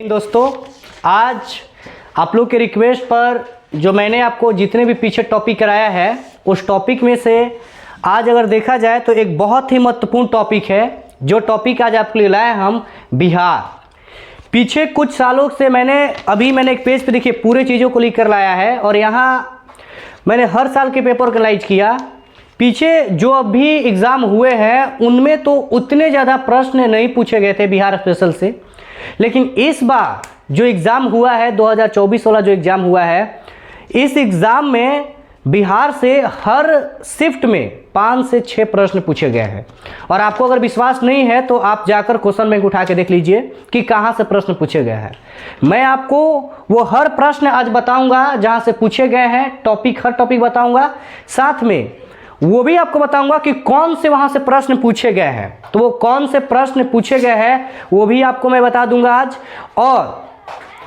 दोस्तों, आज आप लोग के रिक्वेस्ट पर जो मैंने आपको जितने भी पीछे टॉपिक कराया है उस टॉपिक में से आज अगर देखा जाए तो एक बहुत ही महत्वपूर्ण टॉपिक है। जो टॉपिक आज आपके लिए लाए हम बिहार। पीछे कुछ सालों से मैंने एक पेज पे देखिए पूरे चीज़ों को लेकर लाया है और यहाँ मैंने हर साल के पेपर को एनालाइज किया। पीछे जो अभी एग्ज़ाम हुए हैं उनमें तो उतने ज़्यादा प्रश्न नहीं पूछे गए थे बिहार स्पेशल से, लेकिन इस बार जो एग्ज़ाम हुआ है 2024 वाला जो एग्ज़ाम हुआ है, इस एग्ज़ाम में बिहार से हर शिफ्ट में 5 से 6 प्रश्न पूछे गए हैं। और आपको अगर विश्वास नहीं है तो आप जाकर क्वेश्चन बैंक उठा के देख लीजिए कि कहाँ से प्रश्न पूछे गए हैं। मैं आपको वो हर प्रश्न आज बताऊंगा जहाँ से पूछे गए हैं, हर टॉपिक बताऊंगा, साथ में वो भी आपको बताऊंगा कि कौन से वहां से प्रश्न पूछे गए हैं। तो वो कौन से प्रश्न पूछे गए हैं वो भी आपको मैं बता दूंगा आज, और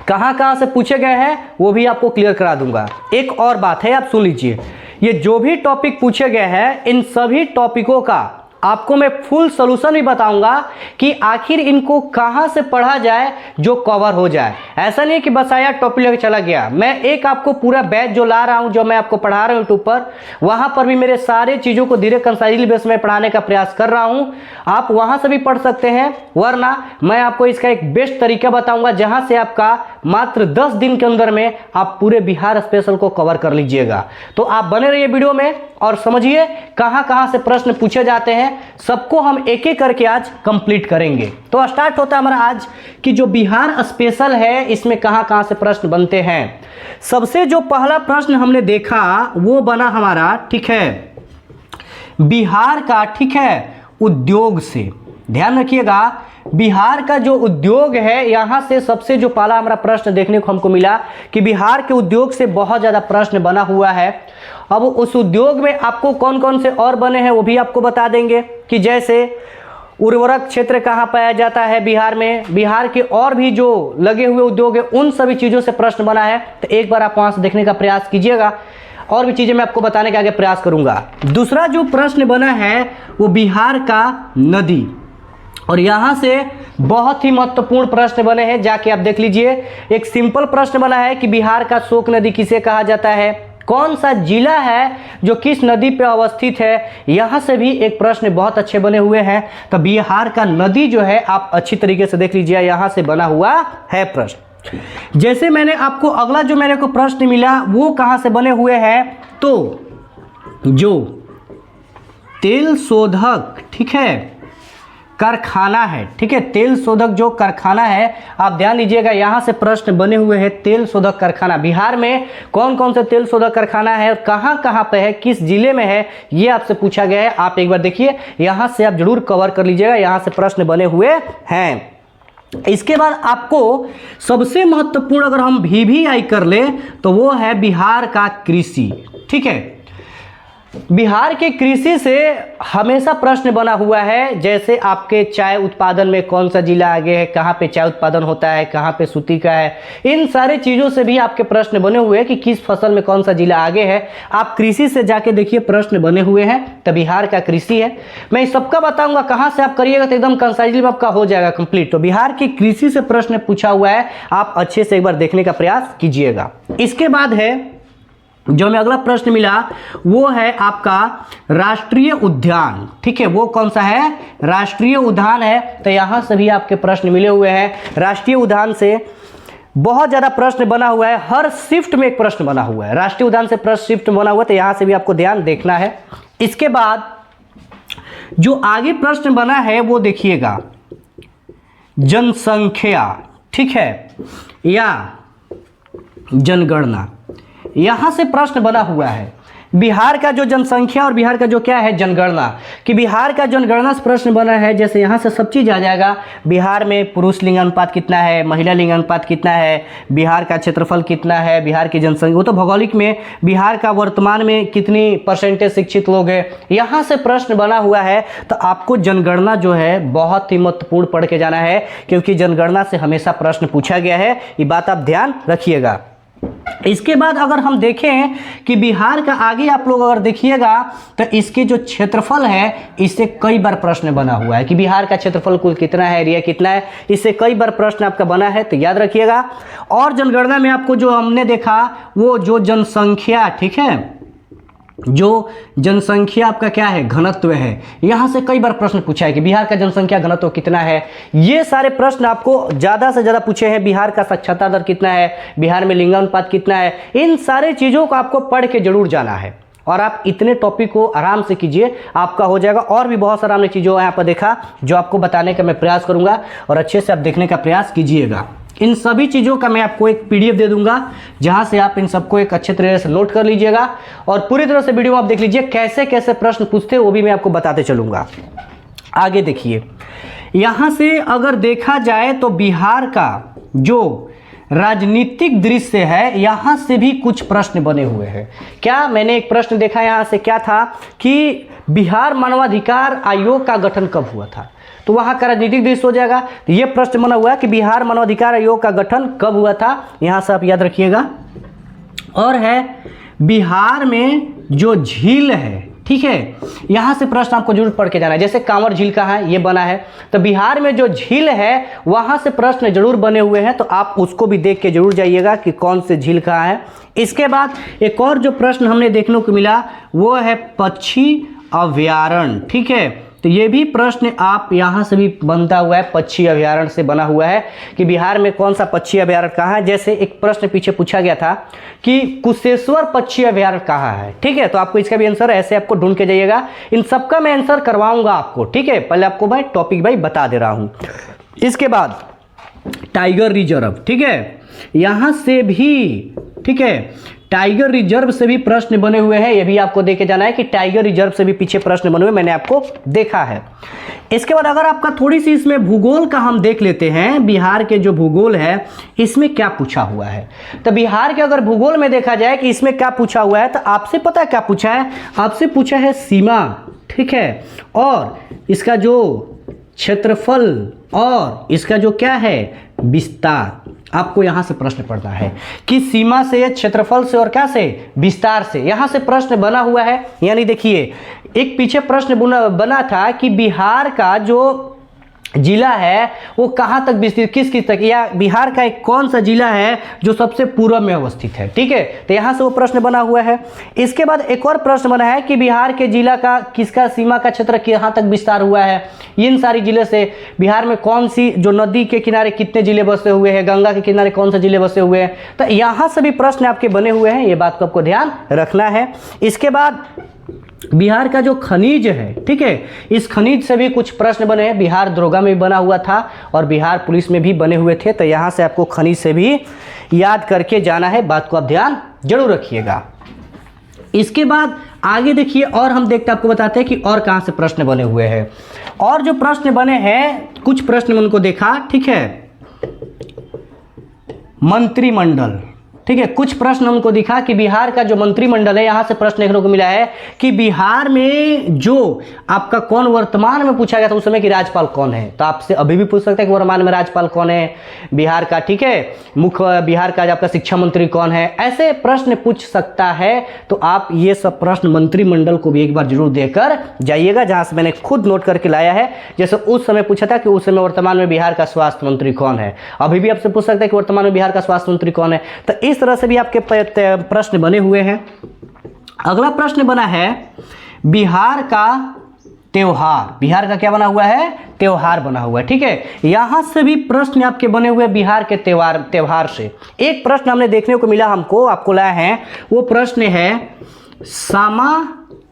कहां से पूछे गए हैं वो भी आपको क्लियर करा दूंगा। एक और बात है, आप सुन लीजिए, ये जो भी टॉपिक पूछे गए हैं इन सभी टॉपिकों का आपको मैं फुल सॉल्यूशन भी बताऊंगा कि आखिर इनको कहां से पढ़ा जाए जो कवर हो जाए। ऐसा नहीं है कि बस आया टॉपिक लेकर चला गया। मैं एक आपको पूरा बैच जो ला रहा हूं, जो मैं आपको पढ़ा रहा हूं यूट्यूब पर, वहां पर भी मेरे सारे चीज़ों को धीरे कंसाइजली बेस में पढ़ाने का प्रयास कर रहा हूं। आप वहां से भी पढ़ सकते हैं, वरना मैं आपको इसका एक बेस्ट तरीका बताऊंगा जहां से आपका मात्र 10 दिन के अंदर में आप पूरे बिहार स्पेशल को कवर कर लीजिएगा। तो आप बने रहिए वीडियो में और समझिए कहां से प्रश्न पूछे जाते हैं। सबको हम एक एक करके आज कंप्लीट करेंगे। तो स्टार्ट होता है हमारा आज कि जो बिहार स्पेशल है इसमें कहां से प्रश्न बनते हैं। सबसे जो पहला प्रश्न हमने देखा वो बना हमारा, ठीक है, बिहार का, ठीक है, उद्योग से। ध्यान रखिएगा, बिहार का जो उद्योग है यहां से सबसे जो पहला हमारा प्रश्न देखने को हमको मिला कि बिहार के उद्योग से बहुत ज्यादा प्रश्न बना हुआ है। अब उस उद्योग में आपको कौन कौन से और बने हैं वो भी आपको बता देंगे कि जैसे उर्वरक क्षेत्र कहाँ पाया जाता है बिहार में, बिहार के और भी जो लगे हुए उद्योग है उन सभी चीज़ों से प्रश्न बना है। तो एक बार आप वहाँ से देखने का प्रयास कीजिएगा, और भी चीज़ें मैं आपको बताने का आगे प्रयास करूँगा। दूसरा जो प्रश्न बना है वो बिहार का नदी, और यहाँ से बहुत ही महत्वपूर्ण प्रश्न बने हैं, जाके आप देख लीजिए। एक सिंपल प्रश्न बना है कि बिहार का शोक नदी किसे कहा जाता है, कौन सा जिला है जो किस नदी पे अवस्थित है। यहाँ से भी एक प्रश्न बहुत अच्छे बने हुए हैं। तो बिहार का नदी जो है आप अच्छी तरीके से देख लीजिए, यहाँ से बना हुआ है प्रश्न। जैसे मैंने आपको अगला जो मेरे को प्रश्न मिला वो कहाँ से बने हुए हैं, तो जो तेल शोधक, ठीक है, कारखाना है, ठीक है, तेल शोधक जो कारखाना है, आप ध्यान दीजिएगा, यहाँ से प्रश्न बने हुए हैं। तेल शोधक कारखाना बिहार में कौन कौन से तेल शोधक कारखाना है और कहाँ पे है, किस जिले में है, ये आपसे पूछा गया है। आप एक बार देखिए, यहाँ से आप जरूर कवर कर लीजिएगा, यहाँ से प्रश्न बने हुए हैं। इसके बाद आपको सबसे महत्वपूर्ण अगर हम VVI कर ले तो वो है बिहार का कृषि, ठीक है। बिहार के कृषि से हमेशा प्रश्न बना हुआ है, जैसे आपके चाय उत्पादन में कौन सा जिला आगे है, कहाँ पे चाय उत्पादन होता है, कहाँ पे सूती का है, इन सारे चीज़ों से भी आपके प्रश्न बने हुए हैं कि किस फसल में कौन सा जिला आगे है। आप कृषि से जाके देखिए प्रश्न बने हुए हैं, तो बिहार का कृषि है। मैं सबका बताऊंगा, कहाँ से आप करिएगा तो एकदम कंसाइजली आपका हो जाएगा कंप्लीट। तो बिहार की कृषि से प्रश्न पूछा हुआ है, आप अच्छे से एक बार देखने का प्रयास कीजिएगा। इसके बाद है जो हमें अगला प्रश्न मिला वो है आपका राष्ट्रीय उद्यान, ठीक है, वो कौन सा है, राष्ट्रीय उद्यान है। तो यहाँ से भी आपके प्रश्न मिले हुए हैं। राष्ट्रीय उद्यान से बहुत ज़्यादा प्रश्न बना हुआ है, हर शिफ्ट में एक प्रश्न बना हुआ है। राष्ट्रीय उद्यान से प्रश्न शिफ्ट बना हुआ है, तो यहाँ से भी आपको ध्यान देखना है। इसके बाद जो आगे प्रश्न बना है वो देखिएगा, जनसंख्या, ठीक है, या जनगणना, यहाँ से प्रश्न बना हुआ है। बिहार का जो जनसंख्या और बिहार का जो क्या है जनगणना, कि बिहार का जनगणना से प्रश्न बना है। जैसे यहाँ से सब चीज़ आ जाएगा, बिहार में पुरुष लिंग अनुपात कितना है, महिला लिंग अनुपात कितना है, बिहार का क्षेत्रफल कितना है, बिहार की जनसंख्या, वो तो भौगोलिक में बिहार का वर्तमान में कितनी परसेंटेज शिक्षित लोग हैं, यहाँ से प्रश्न बना हुआ है। तो आपको जनगणना जो है बहुत ही महत्वपूर्ण पढ़ के जाना है, क्योंकि जनगणना से हमेशा प्रश्न पूछा गया है। ये बात आप ध्यान रखिएगा। इसके बाद अगर हम देखें कि बिहार का आगे आप लोग अगर देखिएगा तो इसके जो क्षेत्रफल है इससे कई बार प्रश्न बना हुआ है कि बिहार का क्षेत्रफल कुल कितना है, एरिया कितना है, इससे कई बार प्रश्न आपका बना है, तो याद रखिएगा। और जनगणना में आपको जो हमने देखा वो जो जनसंख्या, ठीक है, जो जनसंख्या आपका क्या है, घनत्व है, यहां से कई बार प्रश्न पूछा है कि बिहार का जनसंख्या घनत्व कितना है। ये सारे प्रश्न आपको ज्यादा से ज्यादा पूछे हैं। बिहार का साक्षरता दर कितना है, बिहार में लिंगानुपात कितना है, इन सारे चीजों को आपको पढ़ के जरूर जाना है। और आप इतने टॉपिक को आराम से कीजिए, आपका हो जाएगा। और भी बहुत सारा हमने चीजों यहाँ पर देखा जो आपको बताने का मैं प्रयास करूंगा और अच्छे से आप देखने का प्रयास कीजिएगा। इन सभी चीज़ों का मैं आपको एक पीडीएफ दे दूंगा जहां से आप इन सबको एक अच्छे तरीके से नोट कर लीजिएगा और पूरी तरह से वीडियो में आप देख लीजिए कैसे कैसे प्रश्न पूछते हैं, वो भी मैं आपको बताते चलूंगा। आगे देखिए, यहां से अगर देखा जाए तो बिहार का जो राजनीतिक दृश्य है यहां से भी कुछ प्रश्न बने हुए हैं। क्या मैंने एक प्रश्न देखा यहां से, क्या था कि बिहार मानवाधिकार आयोग का गठन कब हुआ था, तो वहां का राजनीतिक दृश्य हो जाएगा। तो ये प्रश्न बना हुआ है कि बिहार मानवाधिकार आयोग का गठन कब हुआ था, यहां से आप याद रखिएगा। और है बिहार में जो झील है, ठीक है, यहां से प्रश्न आपको जरूर पढ़ के जाना है। जैसे कांवर झील का है, ये बना है, तो बिहार में जो झील है वहां से प्रश्न जरूर बने हुए हैं, तो आप उसको भी देख के जरूर जाइएगा कि कौन से झील कहाँ है। इसके बाद एक और जो प्रश्न हमने देखने को मिला वो है पक्षी अभयारण्य, ठीक है, तो ये भी प्रश्न आप यहाँ से भी बनता हुआ है, पक्षी अभयारण्य से बना हुआ है कि बिहार में कौन सा पक्षी अभयारण्य कहाँ है। जैसे एक प्रश्न पीछे पूछा गया था कि कुशेश्वर पक्षी अभयारण्य कहाँ है, ठीक है, तो आपको इसका भी आंसर ऐसे आपको ढूंढ के जाइएगा। इन सबका मैं आंसर करवाऊंगा आपको, ठीक है, पहले आपको मैं टॉपिक भाई बता दे रहा हूँ। इसके बाद टाइगर रिजर्व, ठीक है, यहाँ से भी, ठीक है, टाइगर रिजर्व से भी प्रश्न बने हुए हैं, ये भी आपको देखे जाना है कि टाइगर रिजर्व से भी पीछे प्रश्न बने हुए मैंने आपको देखा है। इसके बाद अगर आपका थोड़ी सी इसमें भूगोल का हम देख लेते हैं, बिहार के जो भूगोल है इसमें क्या पूछा हुआ है, तो बिहार के अगर भूगोल में देखा जाए कि इसमें क्या पूछा हुआ है, तो आपसे पता है क्या पूछा है, आपसे पूछा है सीमा, ठीक है, और इसका जो क्षेत्रफल और इसका जो क्या है विस्तार, आपको यहां से प्रश्न पढ़ना है कि सीमा से, क्षेत्रफल से और क्या से, विस्तार से, यहां से प्रश्न बना हुआ है। यानी देखिए एक पीछे प्रश्न बना था कि बिहार का जो जिला है वो कहां तक विस्तृत, किस तक, या बिहार का एक कौन सा जिला है जो सबसे पूर्व में अवस्थित है, ठीक है, तो यहां से वो प्रश्न बना हुआ है। इसके बाद एक और प्रश्न बना है कि बिहार के जिला का किसका सीमा का क्षेत्र कहां तक विस्तार हुआ है। इन सारी जिले से बिहार में कौन सी जो नदी के किनारे कितने जिले बसे हुए हैं, गंगा के किनारे कौन से जिले बसे हुए हैं, तो यहां से भी प्रश्न आपके बने हुए हैं, ये बात को आपको ध्यान रखना है। इसके बाद बिहार का जो खनिज है, ठीक है, इस खनिज से भी कुछ प्रश्न बने हैं। बिहार दरोगा में भी बना हुआ था और बिहार पुलिस में भी बने हुए थे, तो यहां से आपको खनिज से भी याद करके जाना है, बात को आप ध्यान जरूर रखिएगा। इसके बाद आगे देखिए और हम देखते आपको बताते हैं कि और कहां से प्रश्न बने हुए हैं। और जो प्रश्न बने हैं, कुछ प्रश्न उनको देखा, ठीक है, मंत्रिमंडल, ठीक है, कुछ प्रश्न हमको दिखा कि बिहार का जो मंत्रिमंडल है यहां से प्रश्न देखने को मिला है कि बिहार में जो आपका कौन वर्तमान में पूछा गया था उस समय कि राज्यपाल कौन है, तो आपसे अभी भी पूछ सकते हैं कि वर्तमान में राज्यपाल कौन है बिहार का, ठीक है, मुख्य बिहार का आपका शिक्षा मंत्री कौन है, ऐसे प्रश्न पूछ सकता है। तो आप ये सब प्रश्न मंत्रिमंडल को भी एक बार जरूर देकर जाइएगा, जहां से मैंने खुद नोट करके लाया है। जैसे उस समय पूछा था कि उस समय वर्तमान में बिहार का स्वास्थ्य मंत्री कौन है, अभी भी आपसे पूछ सकता है कि वर्तमान में बिहार का स्वास्थ्य मंत्री कौन है, तो इस तरह से भी आपके प्रश्न बने हुए हैं। अगला प्रश्न बना है बिहार का त्योहार, बिहार का क्या बना हुआ है, त्योहार बना हुआ है, ठीक है, यहां से भी प्रश्न आपके बने हुए बिहार के त्योहार से। एक प्रश्न हमने देखने को मिला, हमको आपको लाया है, वो प्रश्न है सामा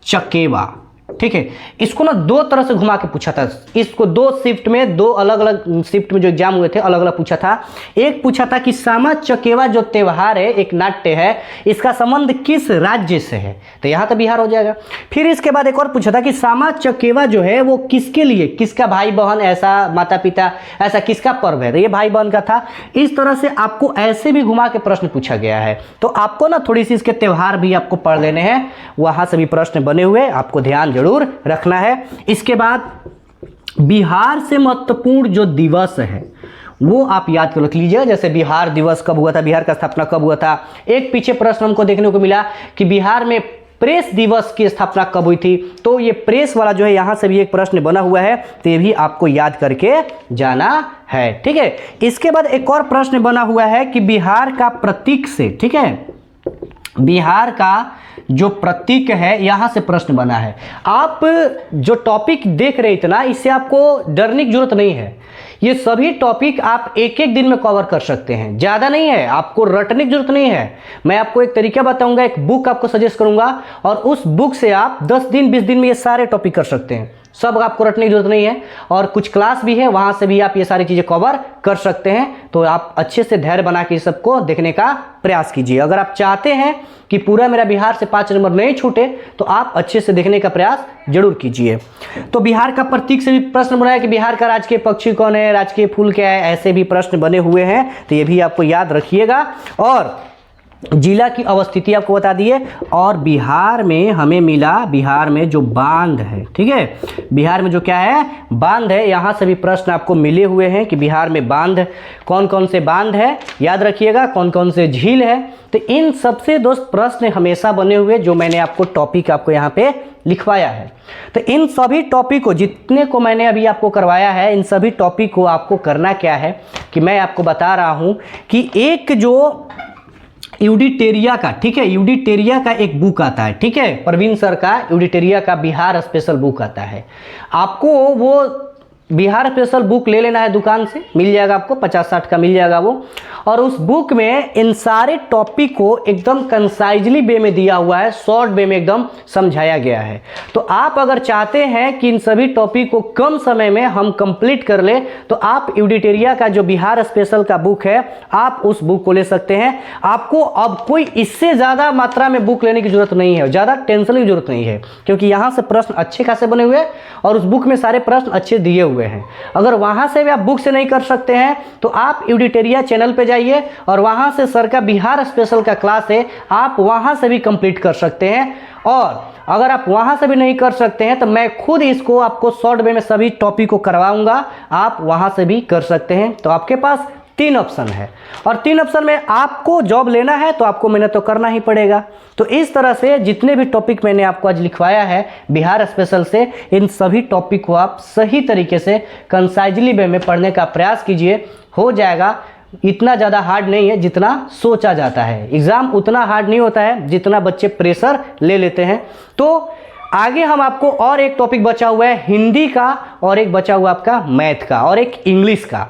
चकेवा, ठीक है, इसको ना दो तरह से घुमा के पूछा था, इसको दो शिफ्ट में, दो अलग अलग शिफ्ट में जो एग्जाम हुए थे अलग अलग पूछा था। एक पूछा था कि सामा चकेवा जो त्योहार है, एक नाट्य है, इसका संबंध किस राज्य से है, तो यहां तो बिहार हो जाएगा। फिर इसके बाद एक और पूछा था कि सामा चकेवा जो है वो किसके लिए, किसका भाई बहन, ऐसा माता पिता, ऐसा किसका पर्व है, तो ये भाई बहन का था। इस तरह से आपको ऐसे भी घुमा के प्रश्न पूछा गया है, तो आपको ना थोड़ी सी इसके त्योहार भी आपको पढ़ लेने हैं, वहां से भी प्रश्न बने हुए, आपको ध्यान जरूर रखना है। इसके बाद बिहार से महत्वपूर्ण जो दिवस है वो आप याद कर रख लीजिए। जैसे बिहार दिवस कब हुआ था, बिहार का स्थापना कब हुआ था। एक पीछे प्रश्न हमको देखने को मिला कि बिहार में प्रेस दिवस की स्थापना कब हुई थी, तो ये प्रेस वाला जो है यहाँ से भी एक प्रश्न बना हुआ है, तो ये भी आपको याद करके जाना है, ठीक है। इसके बाद एक और प्रश्न बना हुआ है कि बिहार का प्रतीक से, ठीक है, बिहार का जो प्रतीक है यहां से प्रश्न बना है। आप जो टॉपिक देख रहे इतना, इससे आपको डरने की जरूरत नहीं है। ये सभी टॉपिक आप एक एक दिन में कवर कर सकते हैं, ज़्यादा नहीं है, आपको रटने की जरूरत नहीं है। मैं आपको एक तरीका बताऊंगा, एक बुक आपको सजेस्ट करूंगा और उस बुक से आप 10 दिन 20 दिन में ये सारे टॉपिक कर सकते हैं। सब आपको रटने की जरूरत नहीं है। और कुछ क्लास भी है, वहां से भी आप ये सारी चीज़ें कवर कर सकते हैं। तो आप अच्छे से धैर्य बना के सबको देखने का प्रयास कीजिए। अगर आप चाहते हैं कि पूरा मेरा बिहार से 5 नंबर नहीं छूटे, तो आप अच्छे से देखने का प्रयास जरूर कीजिए। तो बिहार का प्रतीक से भी प्रश्न बना है कि बिहार का राजकीय पक्षी कौन है, राजकीय फूल क्या है, ऐसे भी प्रश्न बने हुए हैं, तो ये भी आपको याद रखिएगा। और जिला की अवस्थिति आपको बता दिए। और बिहार में हमें मिला, बिहार में जो बांध है, ठीक है, बिहार में जो क्या है, बांध है, यहाँ से भी प्रश्न आपको मिले हुए हैं कि बिहार में बांध, कौन कौन से बांध है, याद रखिएगा, कौन कौन से झील है। तो इन सबसे दोस्त प्रश्न हमेशा बने हुए, जो मैंने आपको टॉपिक आपको यहाँ पे लिखवाया है। तो इन सभी टॉपिक को, जितने को मैंने अभी आपको करवाया है, इन सभी टॉपिक को आपको करना क्या है कि मैं आपको बता रहा हूँ कि एक जो यूडिटेरिया का, ठीक है, यूडिटेरिया का एक बुक आता है, ठीक है, प्रवीण सर का यूडिटेरिया का बिहार स्पेशल बुक आता है। आपको वो बिहार स्पेशल बुक ले लेना है, दुकान से मिल जाएगा आपको, 50-60 का मिल जाएगा वो। और उस बुक में इन सारे टॉपिक को एकदम कंसाइजली वे में दिया हुआ है, शॉर्ट वे में एकदम समझाया गया है। तो आप अगर चाहते हैं कि इन सभी टॉपिक को कम समय में हम कंप्लीट कर ले, तो आप यूडिटेरिया का जो बिहार स्पेशल का बुक है, आप उस बुक को ले सकते हैं। आपको अब कोई इससे ज़्यादा मात्रा में बुक लेने की जरूरत नहीं है, ज़्यादा टेंशन की जरूरत नहीं है, क्योंकि यहाँ से प्रश्न अच्छे खासे बने हुए हैं और उस बुक में सारे प्रश्न अच्छे दिए हुए हैं। अगर वहां से भी आप बुक से नहीं कर सकते हैं, तो आप यूडिटेरिया चैनल पे जाइए और वहां से सर का बिहार स्पेशल का क्लास है, आप वहां से भी कंप्लीट कर सकते हैं। और अगर आप वहां से भी नहीं कर सकते हैं, तो मैं खुद इसको आपको शॉर्ट वे में सभी टॉपिक को करवाऊंगा, आप वहां से भी कर सकते हैं। तो आपके पास 3 ऑप्शन है, और 3 ऑप्शन में आपको जॉब लेना है तो आपको मेहनत तो करना ही पड़ेगा। तो इस तरह से जितने भी टॉपिक मैंने आपको आज लिखवाया है बिहार स्पेशल से, इन सभी टॉपिक को आप सही तरीके से कंसाइजली वे में पढ़ने का प्रयास कीजिए, हो जाएगा। इतना ज़्यादा हार्ड नहीं है जितना सोचा जाता है। एग्ज़ाम उतना हार्ड नहीं होता है जितना बच्चे प्रेशर ले लेते हैं। तो आगे हम आपको और एक टॉपिक बचा हुआ है हिंदी का, और एक बचा हुआ आपका मैथ का, और एक इंग्लिश का।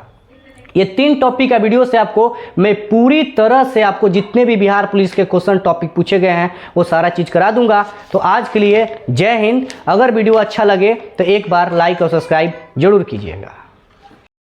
ये 3 टॉपिक का वीडियो से आपको मैं पूरी तरह से आपको जितने भी बिहार पुलिस के क्वेश्चन टॉपिक पूछे गए हैं वो सारा चीज़ करा दूंगा। तो आज के लिए जय हिंद। अगर वीडियो अच्छा लगे तो एक बार लाइक और सब्सक्राइब जरूर कीजिएगा।